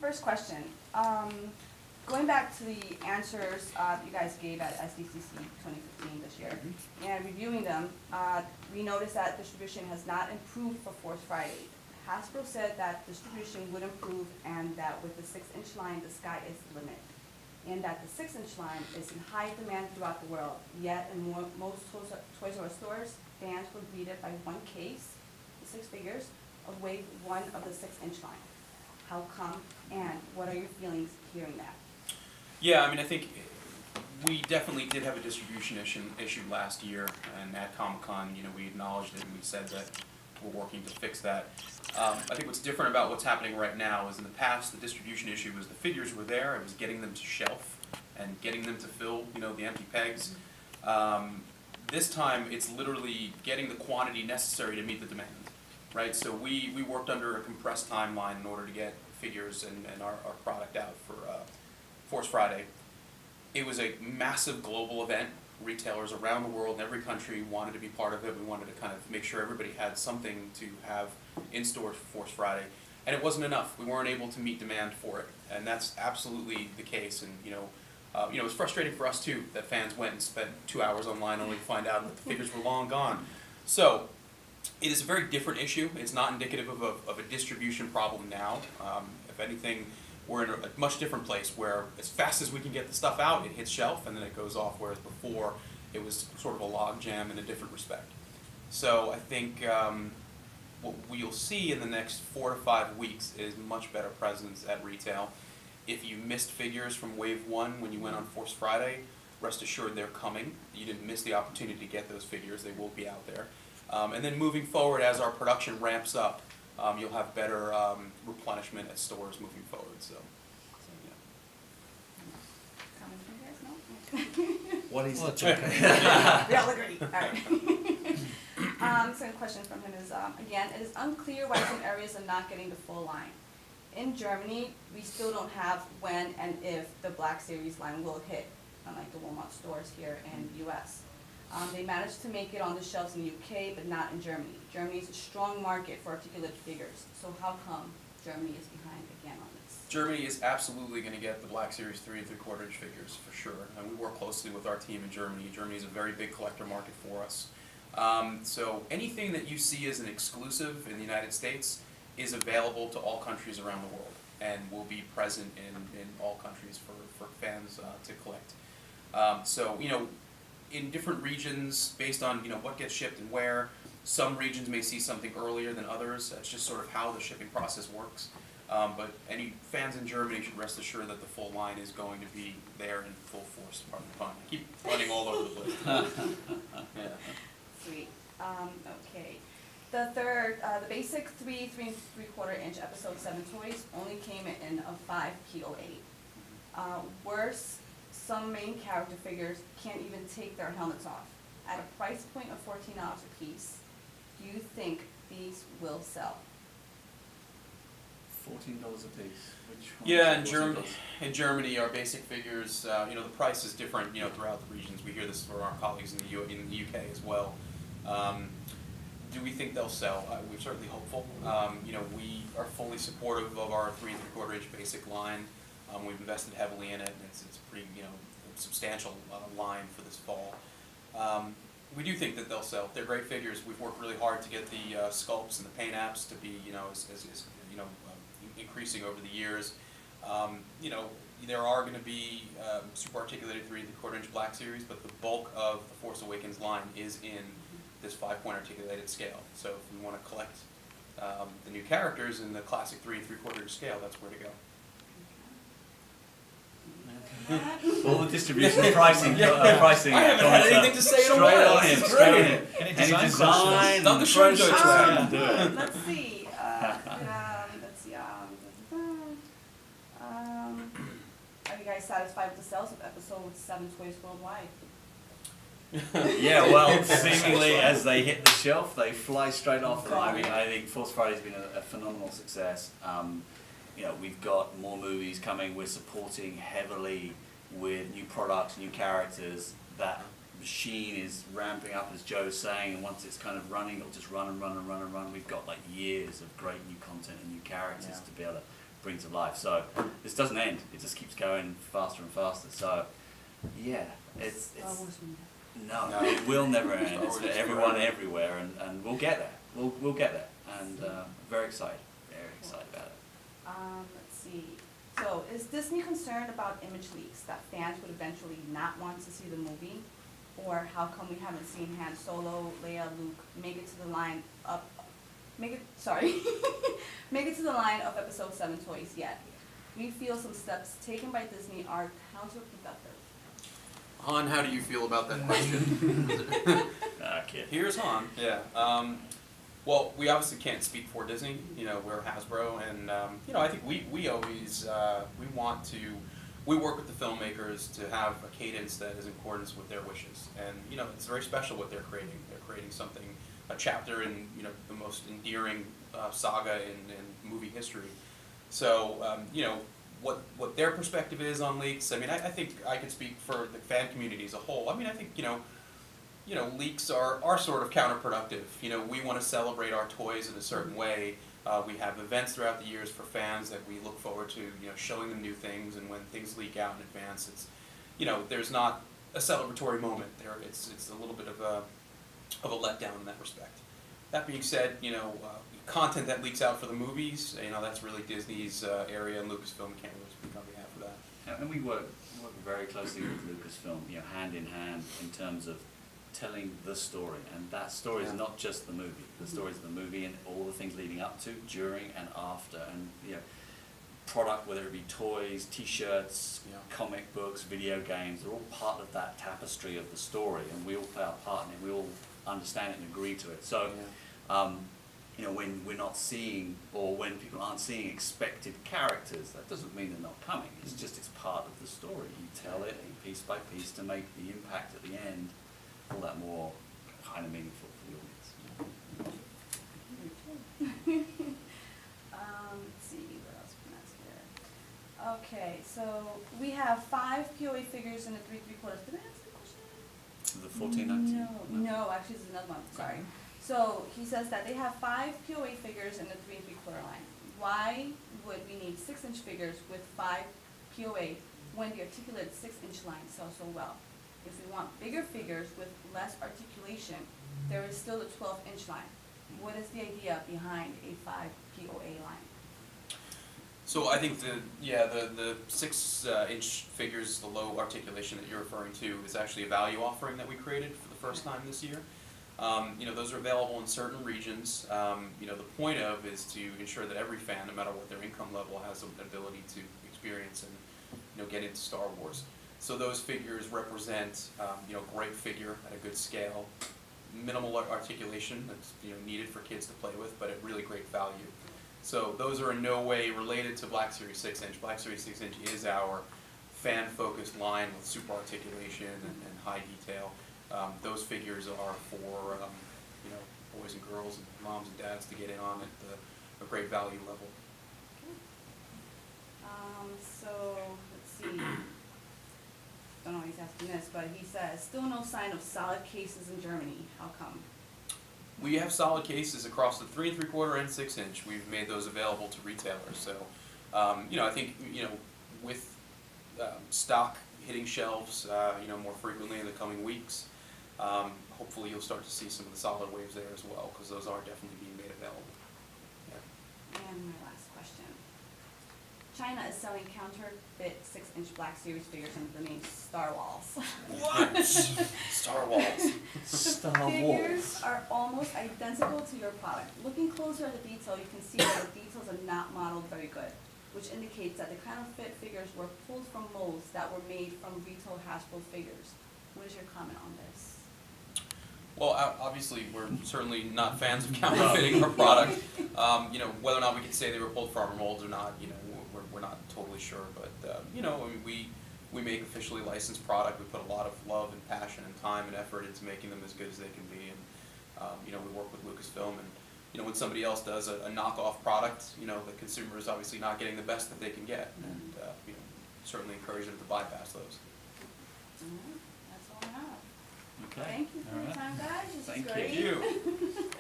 First question. Going back to the answers you guys gave at SDCC 2015 this year, and reviewing them, we noticed that distribution has not improved for Force Friday. Hasbro said that distribution would improve and that with the 6-inch line, the sky is the limit. And that the 6-inch line is in high demand throughout the world. Yet in most Toys R Us stores, fans were greeted by one case, the 6 figures, of wave 1 of the 6-inch line. How come, and what are your feelings hearing that? Yeah, I mean, I think we definitely did have a distribution issue last year, and at Comic-Con, we acknowledged it and we said that we're working to fix that. I think what's different about what's happening right now is in the past, the distribution issue was the figures were there, it was getting them to shelf and getting them to fill, the empty pegs. This time, it's literally getting the quantity necessary to meet the demand, right? So we worked under a compressed timeline in order to get figures and our product out for Force Friday. It was a massive global event. Retailers around the world in every country wanted to be part of it. We wanted to kind of make sure everybody had something to have in stores for Force Friday. And it wasn't enough. We weren't able to meet demand for it. And that's absolutely the case. And it was frustrating for us too that fans went and spent 2 hours online only to find out that the figures were long gone. So it is a very different issue. It's not indicative of a distribution problem now. If anything, we're in a much different place where as fast as we can get the stuff out, it hits shelf and then it goes off, whereas before it was sort of a log jam in a different respect. So I think what we'll see in the next 4 to 5 weeks is much better presence at retail. If you missed figures from Wave 1 when you went on Force Friday, rest assured they're coming. You didn't miss the opportunity to get those figures. They will be out there. And then moving forward, as our production ramps up, you'll have better replenishment at stores moving forward. So Comment from you guys? No? What is We all agree. All right. Second question from him is, again, it is unclear why some areas are not getting the full line. In Germany, we still don't have when and if the Black Series line will hit, unlike the Walmart stores here in the U.S. They managed to make it on the shelves in the UK, but not in Germany. Germany is a strong market for articulated figures. So how come Germany is behind again on this? Germany is absolutely going to get the Black Series 3 3/4 inch figures for sure. And we work closely with our team in Germany. Germany is a very big collector market for us. So anything that you see as an exclusive in the United States is available to all countries around the world and will be present in all countries for fans to collect. In different regions, based on what gets shipped and where, some regions may see something earlier than others. That's just sort of how the shipping process works. But any fans in Germany should rest assured that the full line is going to be there in full force. Pardon the pun. I keep running all over the place. Yeah. Sweet. Okay. The the basic 3 3/4 inch episode 7 toys only came in a 5 kilo 8. Worse, some main character figures can't even take their helmets off. At a price point of $14 a piece, do you think these will sell? $14 a piece. Which one? Yeah, in Germany, our basic figures, the price is different, throughout the regions. We hear this from our colleagues in the UK as well. Do we think they'll sell? We're certainly hopeful. We are fully supportive of our 3 3/4 inch basic line. We've invested heavily in it, and it's a pretty substantial line for this fall. We do think that they'll sell. They're great figures. We've worked really hard to get the sculpts and the paint apps to be increasing over the years. There are going to be super articulated 3 3/4 inch Black Series, but the bulk of the Force Awakens line is in this 5-point articulated scale. So if we want to collect the new characters in the classic 3 3/4 inch scale, that's where to go. All the distribution pricing. I haven't had anything to say in a while. Straight on in. Any Any design design, Done the show process, judge. do it. Let's see. Are you guys satisfied with the sales of episode 7 toys worldwide? Yeah, well, seemingly as they hit the shelf, they fly straight off. I mean, I think Force Friday's been a phenomenal success. We've got more movies coming. We're supporting heavily with new products, new characters. That machine is ramping up, as Joe's saying, and once it's kind of running, it'll just run and run and run and run. We've got like years of great new content and new characters to be able to bring to life. So this doesn't end; it just keeps going faster and faster. So yeah, it's no, it will never end. It's for everyone, everywhere, and we'll get there. We'll get there, and very excited about it. Let's see. So, is Disney concerned about image leaks that fans would eventually not want to see the movie? Or how come we haven't seen Han Solo, Leia, Luke make it to the line of make it to the line of Episode 7 toys yet? We feel some steps taken by Disney are counterproductive. Han, how do you feel about that question? Kid. Here's Han. Yeah. Well, we obviously can't speak for Disney. You know, we're Hasbro, and you know, I think we always we work with the filmmakers to have a cadence that is in accordance with their wishes, and you know, it's very special what they're creating. They're creating something, a chapter in the most endearing saga in movie history. So you know, what their perspective is on leaks. I mean, I think I can speak for the fan community as a whole. I mean, I think leaks are sort of counterproductive. You know, we want to celebrate our toys in a certain way. We have events throughout the years for fans that we look forward to, showing them new things, and when things leak out in advance, it's, there's not a celebratory moment there. It's a little bit of a letdown in that respect. That being said, content that leaks out for the movies, that's really Disney's area, and Lucasfilm can't really speak on behalf of that. Yeah, and we work very closely with Lucasfilm, hand in hand in terms of telling the story, and that story is not just the movie. The story is the movie and all the things leading up to, during, and after, and product, whether it be toys, T-shirts, comic books, video games, they're all part of that tapestry of the story, and we all play our part in it. We all understand it and agree to it. So, when we're not seeing, or when people aren't seeing expected characters, that doesn't mean they're not coming. It's just it's part of the story. You tell it piece by piece to make the impact at the end all that more kind of meaningful for the audience. Let's see, what else can I ask here? Okay, so we have 5 POA figures in the 3 3/4. Did I ask the question? The 1419? No, actually, this is another one. Sorry. So he says that they have 5 POA figures in the 3 3/4 line. Why would we need 6-inch figures with 5 POA when the articulated 6-inch line sells so well? If we want bigger figures with less articulation, there is still the 12-inch line. What is the idea behind a 5 POA line? So I think the 6-inch figures, the low articulation that you're referring to, is actually a value offering that we created for the first time this year. Those are available in certain regions. The point of is to ensure that every fan, no matter what their income level, has the ability to experience and get into Star Wars. So those figures represent great figure at a good scale, minimal articulation that's needed for kids to play with, but at really great value. So those are in no way related to Black Series 6-inch. Black Series 6-inch is our fan-focused line with super articulation and high detail. Those figures are for boys and girls and moms and dads to get in on at a great value level. So let's see. Don't know why he's asking this, but he says still no sign of solid cases in Germany. How come? We have solid cases across the 3 3/4 and 6-inch. We've made those available to retailers. So, I think with stock hitting shelves, more frequently in the coming weeks. Hopefully you'll start to see some of the solid waves there as well, because those are definitely being made available. Yeah. And my last question. China is selling counterfeit 6-inch Black Series figures under the name StarWars. What? StarWars. Star Figures are almost identical to your product. Looking closer at the detail, you can see that the details are not modeled very good, which indicates that the counterfeit figures were pulled from molds that were made from retail Hasbro figures. What is your comment on this? Well, obviously, we're certainly not fans of counterfeiting our product. Whether or not we can say they were pulled from our molds or not, we're not totally sure. But we make officially licensed product. We put a lot of love and passion and time and effort into making them as good as they can be. And we work with Lucasfilm. And when somebody else does a knockoff product, the consumer is obviously not getting the best that they can get. And certainly encourage them to bypass those. That's all I have. Okay. Thank you for your time, guys. This is Thank great. you.